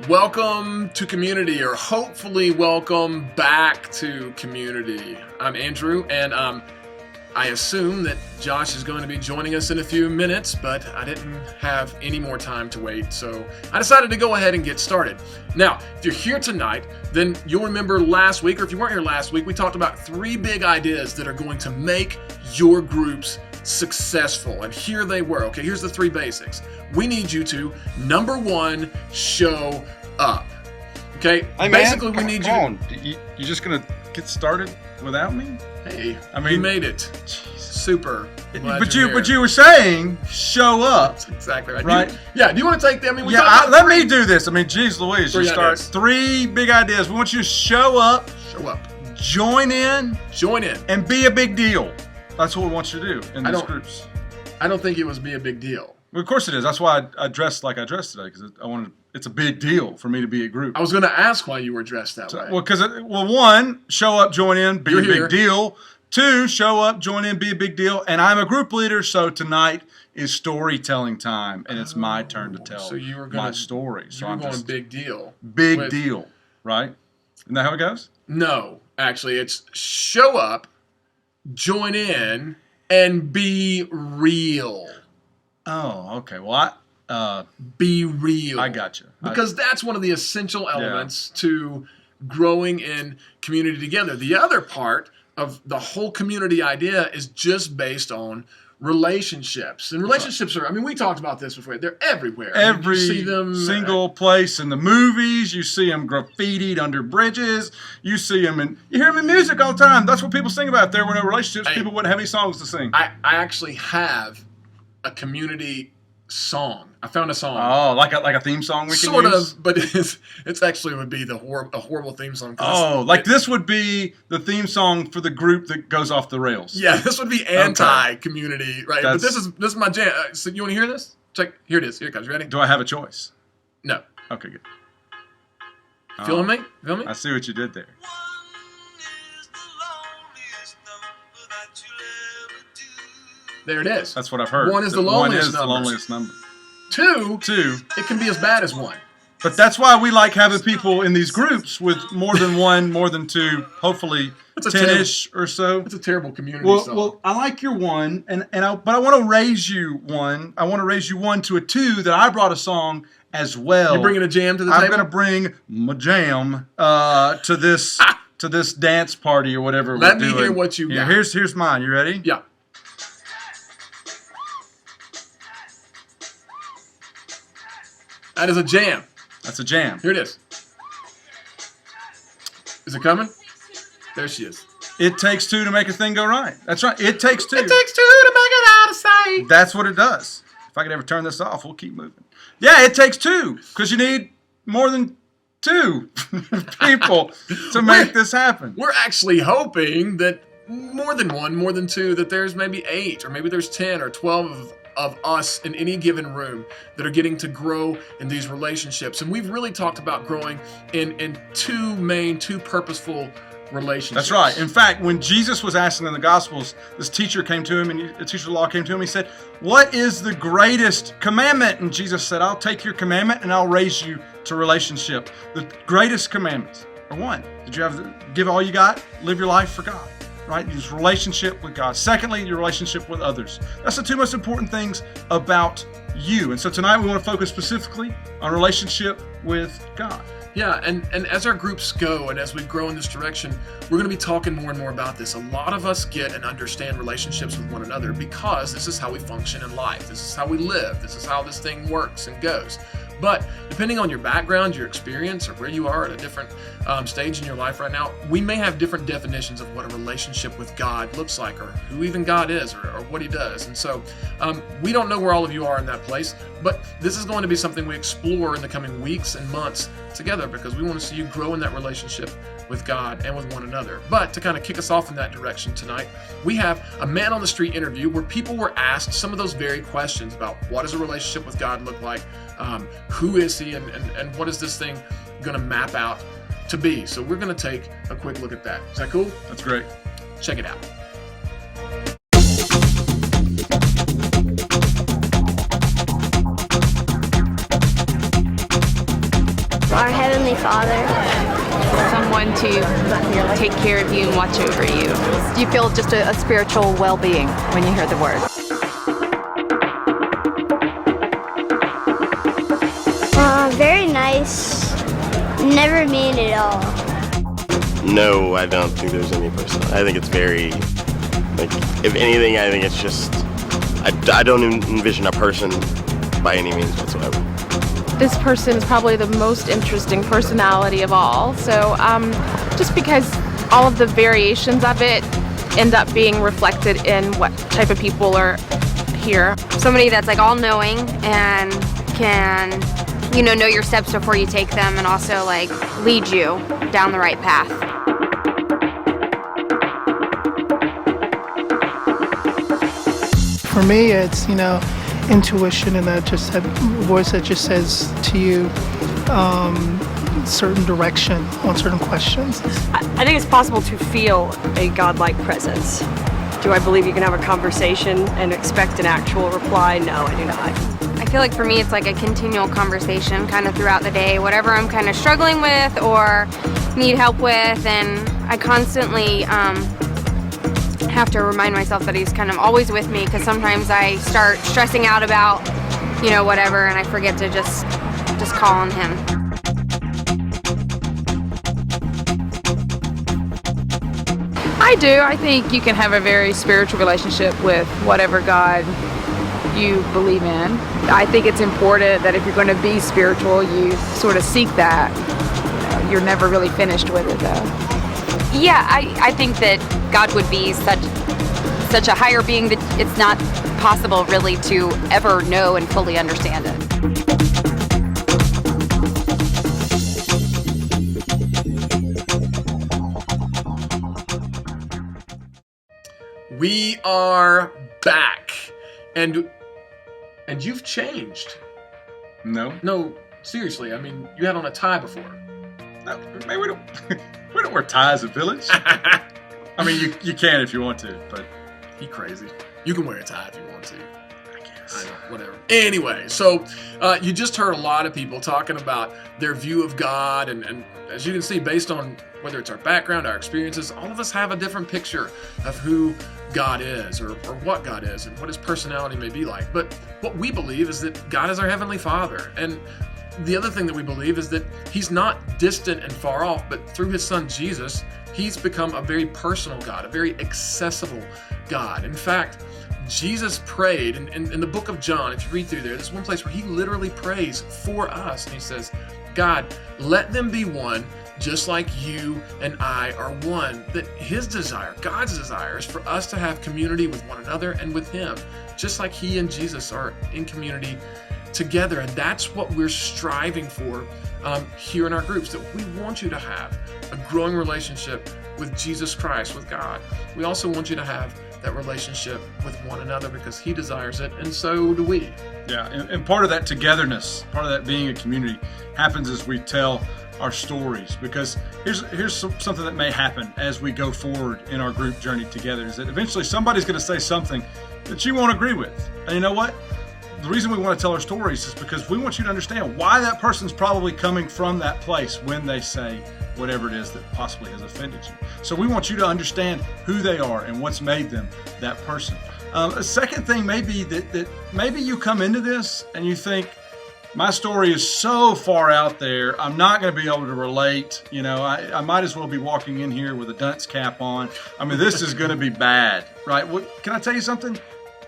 Welcome to Community, or hopefully welcome back to Community. I'm Andrew, and I assume that Josh is going to be joining us in a few minutes, but I didn't have any more time to wait, so I decided to go ahead and get started. Now, if you're here tonight, then you'll remember last week, or if you weren't here last week, we talked about 3 big ideas that are going to make your groups successful, and here they were. Okay, here's the 3 basics. We need you to, number 1, show up. Okay, hey, basically man, we need you just gonna get started without me? Hey, I mean, you made it. Super. But you were saying show up. That's exactly right. Right? Do you want to take them? I mean, Let me do this. I mean, geez Louise, you start ideas. 3 big ideas. We want you to show up, join in, and be a big deal. That's what we want you to do in these groups. I don't think it was be a big deal. Well, of course it is. That's why I dressed like I dressed today, because it's a big deal for me to be a group. I was going to ask why you were dressed that way. Well, because 1, show up, join in, be You're a here. big deal. 2, show up, join in, be a big deal. And I'm a group leader, so tonight is storytelling time, and it's my turn to tell my story. So I'm going big deal. Big deal, right? Isn't that how it goes? No, actually, it's show up, join in, and be real. Oh, okay. Well, be real. I got you. Because that's one of the essential elements to growing in community together. The other part of the whole community idea is just based on relationships. And relationships are, I mean, we talked about this before. They're everywhere. Every you see them, single place in the movies. You see them graffitied under bridges. You see them you hear them in music all the time. That's what people sing about. If there were no relationships, people wouldn't have any songs to sing. I actually have a community song. I found a song. Oh, like a theme song we can sort use? of, but it's actually would be a horrible theme song. Oh, like this would be the theme song for the group that goes off the rails. Yeah, this would be anti-community, right? But this is my jam. So you want to hear this? Check. Here it is. Here it comes. You ready? Do I have a choice? No. Okay, good. Feeling me? Feel me? I see what you did there. There it is. That's what I've heard. 1 is the loneliest number. 1 is the loneliest number. 2, it can be as bad as 1. But that's why we like having people in these groups with more than 1, more than 2, hopefully 10-ish or so. It's a terrible community song. Well, I like your 1, but I want to raise you 1. I want to raise you 1 to a 2 that I brought a song as well. You're bringing a jam to the table? I'm going to bring my jam to this dance party or whatever we're doing. Let me hear what you got. Here's mine. You ready? Yeah. That is a jam. That's a jam. Here it is. Is it coming? There she is. It takes 2 to make a thing go right. That's right. It takes 2. It takes 2 to make it out of sight. That's what it does. If I could ever turn this off, we'll keep moving. Yeah, it takes 2 because you need more than 2 people to make this happen. We're actually hoping that more than 1, more than 2, that there's maybe 8 or maybe there's 10 or 12 of us in any given room that are getting to grow in these relationships. And we've really talked about growing in 2 purposeful relationships. That's right. In fact, when Jesus was asking in the Gospels, this teacher came to him, and a teacher of the law came to him. He said, "What is the greatest commandment?" And Jesus said, "I'll take your commandment and I'll raise you to relationship." The greatest commandments are 1. Did you give all you got? Live your life for God. Right? Your relationship with God. Secondly, your relationship with others. That's the 2 most important things about you. And so tonight we want to focus specifically on relationship with God. Yeah, and as our groups go and as we grow in this direction, we're going to be talking more and more about this. A lot of us get and understand relationships with one another because this is how we function in life. This is how we live. This is how this thing works and goes. But depending on your background, your experience, or where you are at a different stage in your life right now, we may have different definitions of what a relationship with God looks like, or who even God is, or what He does. And so we don't know where all of you are in that place, but this is going to be something we explore in the coming weeks and months together, because we want to see you grow in that relationship with God and with one another. But to kind of kick us off in that direction tonight, we have a man on the street interview where people were asked some of those very questions about what does a relationship with God look like, who is He, and what is this thing going to map out to be. So we're going to take a quick look at that. Is that cool? That's great. Check it out. father. Someone to take care of you and watch over you. Do you feel just a spiritual well-being when you hear the word? Very nice. Never mean at all. No, I don't think there's any person. I think it's very, like, if anything, I think it's just, I don't envision a person by any means whatsoever. This person is probably the most interesting personality of all. So just because all of the variations of it end up being reflected in what type of people are here. Somebody that's like all-knowing and can, know your steps before you take them, and also like lead you down the right path. For me, it's, intuition, and that voice that just says to you certain direction on certain questions. I think it's possible to feel a godlike presence. Do I believe you can have a conversation and expect an actual reply? No, I do not. I feel like for me it's like a continual conversation kind of throughout the day, whatever I'm kind of struggling with or need help with, and I constantly have to remind myself that he's kind of always with me, because sometimes I start stressing out about, whatever, and I forget to just call on him. I do. I think you can have a very spiritual relationship with whatever God you believe in. I think it's important that if you're going to be spiritual, you sort of seek that. You're never really finished with it, though. Yeah, I think that God would be such a higher being that it's not possible really to ever know and fully understand it. We are back, and you've changed. No, seriously. I mean, you had on a tie before. No, maybe we don't wear ties at Village. I mean, you can if you want to, but you crazy. You can wear a tie if you want to. I guess. I know, whatever. Anyway, so you just heard a lot of people talking about their view of God, and as you can see, based on whether it's our background, our experiences, all of us have a different picture of who God is, or what God is, and what his personality may be like. But what we believe is that God is our Heavenly Father. And the other thing that we believe is that he's not distant and far off, but through his son Jesus, he's become a very personal God, a very accessible God. In fact, Jesus prayed in the book of John. If you read through there, there's one place where he literally prays for us, and he says, God, let them be one, just like you and I are one. That his desire, God's desire, is for us to have community with one another and with him, just like he and Jesus are in community together. And that's what we're striving for here in our groups, that we want you to have a growing relationship with Jesus Christ, with God. We also want you to have that relationship with one another, because he desires it, and so do we. Yeah, and part of that togetherness, part of that being a community, happens as we tell our stories. Because here's something that may happen as we go forward in our group journey together, is that eventually somebody's going to say something that you won't agree with. And you know what? The reason we want to tell our stories is because we want you to understand why that person's probably coming from that place when they say whatever it is that possibly has offended you. So we want you to understand who they are and what's made them that person. A second thing may be that maybe you come into this and you think, my story is so far out there, I'm not going to be able to relate. I might as well be walking in here with a dunce cap on. I mean, this is going to be bad, right? Can I tell you something?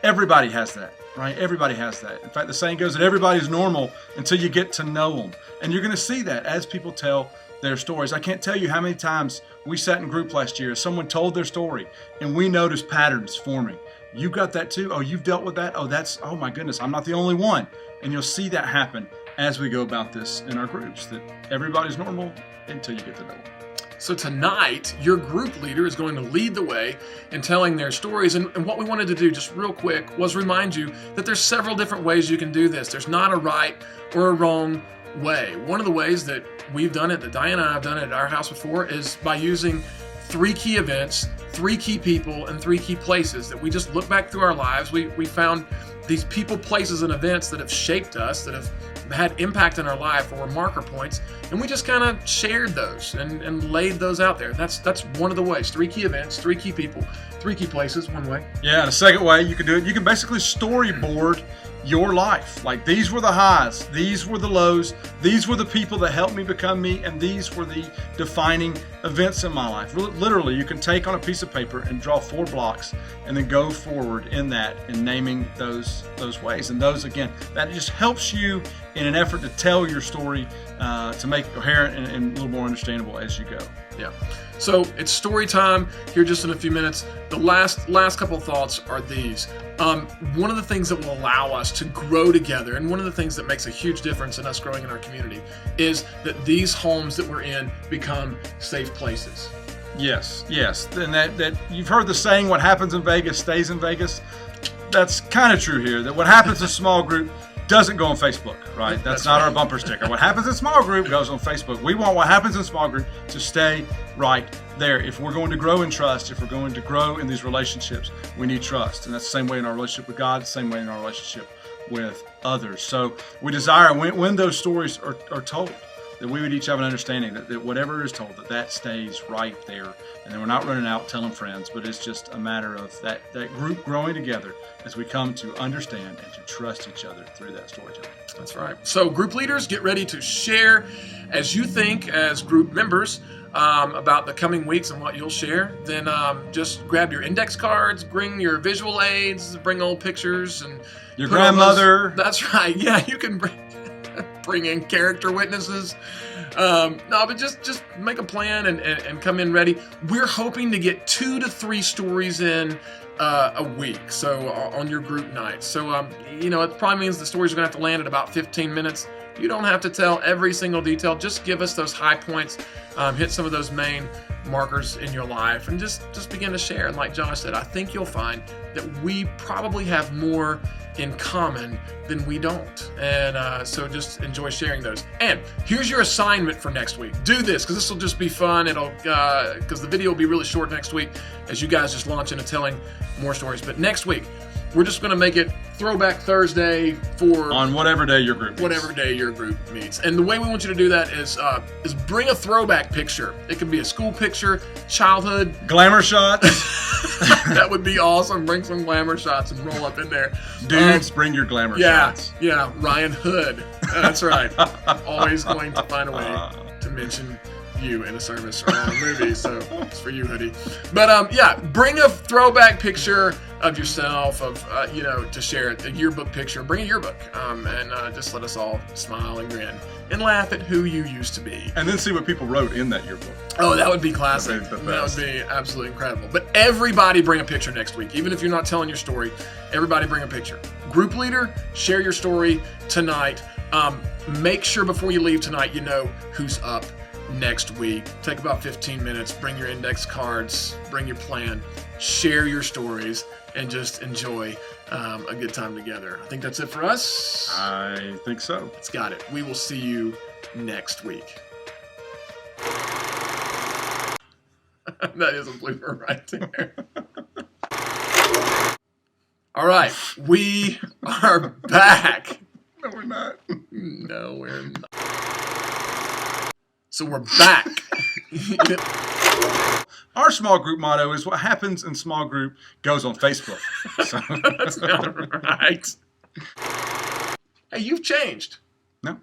Everybody has that. Right? Everybody has that. In fact, the saying goes that everybody's normal until you get to know them. And you're going to see that as people tell their stories. I can't tell you how many times we sat in group last year, someone told their story, and we noticed patterns forming. You got that too? Oh, you've dealt with that? Oh my goodness, I'm not the only one. And you'll see that happen as we go about this in our groups, that everybody's normal until you get to know them. So tonight, your group leader is going to lead the way in telling their stories. And what we wanted to do, just real quick, was remind you that there's several different ways you can do this. There's not a right or a wrong way. One of the ways that we've done it, that Diane and I have done it at our house before, is by using 3 key events, 3 key people, and 3 key places that we just look back through our lives. We found these people, places, and events that have shaped us, that have had impact in our life or were marker points, and we just kind of shared those and laid those out there. That's one of the ways. 3 key events, 3 key people, 3 key places, one way. Yeah, and the second way you can do it, you can basically storyboard your life. Like, these were the highs, these were the lows, these were the people that helped me become me, and these were the defining events in my life. Literally, you can take on a piece of paper and draw 4 blocks and then go forward in that and naming those ways. And those, again, that just helps you in an effort to tell your story, to make it coherent and a little more understandable as you go. Yeah. So it's story time here just in a few minutes. The last couple of thoughts are these. One of the things that will allow us to grow together, and one of the things that makes a huge difference in us growing in our community, is that these homes that we're in become safe places. Yes. And that you've heard the saying, what happens in Vegas stays in Vegas. That's kind of true here, that what happens in small group doesn't go on Facebook, right? That's not our bumper sticker. What happens in small group goes on Facebook. We want what happens in small group to stay right there. If we're going to grow in trust, if we're going to grow in these relationships, we need trust. And that's the same way in our relationship with God, the same way in our relationship with others. So we desire, when those stories are told, that we would each have an understanding that whatever is told, that stays right there. And then we're not running out telling friends, but it's just a matter of that group growing together as we come to understand and to trust each other through that storytelling. That's right. So group leaders, get ready to share as you think as group members about the coming weeks and what you'll share. Then just grab your index cards, bring your visual aids, bring old pictures, and your grandmother. That's right. Yeah, you can bring in character witnesses. No, but just make a plan and come in ready. We're hoping to get 2 to 3 stories in a week, so on your group night. So it probably means the stories are gonna have to land at about 15 minutes. You don't have to tell every single detail. Just give us those high points, hit some of those main markers in your life, and just begin to share. And like Josh said, I think you'll find that we probably have more in common than we don't. And so just enjoy sharing those. And here's your assignment for next week. Do this, because this will just be fun. It'll because the video will be really short next week as you guys just launch into telling more stories. But next week, we're just going to make it Throwback Thursday on whatever day your group meets. And the way we want you to do that is bring a throwback picture. It can be a school picture, childhood. Glamour shots. That would be awesome. Bring some glamour shots and roll up in there. Dudes, bring your glamour shots. Yeah, Ryan Hood. That's right. Always going to find a way to mention you in a service or on a movie, so it's for you, Hoodie. But bring a throwback picture of yourself, to share a yearbook picture. Bring a yearbook, and just let us all smile and grin and laugh at who you used to be. And then see what people wrote in that yearbook. Oh, that would be classic. That would be absolutely incredible. But everybody bring a picture next week. Even if you're not telling your story, everybody bring a picture. Group leader, share your story tonight. Make sure before you leave tonight, you know who's up next week. Take about 15 minutes, bring your index cards, bring your plan, share your stories, and just enjoy a good time together. I think that's it for us. I think so. It's got it. We will see you next week. That is a blooper right there. All right, we are back. No, we're not. No, we're not. So we're back. Our small group motto is what happens in small group goes on Facebook. So. That's not right. Hey, you've changed. No.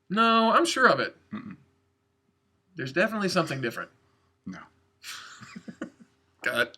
No, I'm sure of it. Mm-mm. There's definitely something different. No. Cut.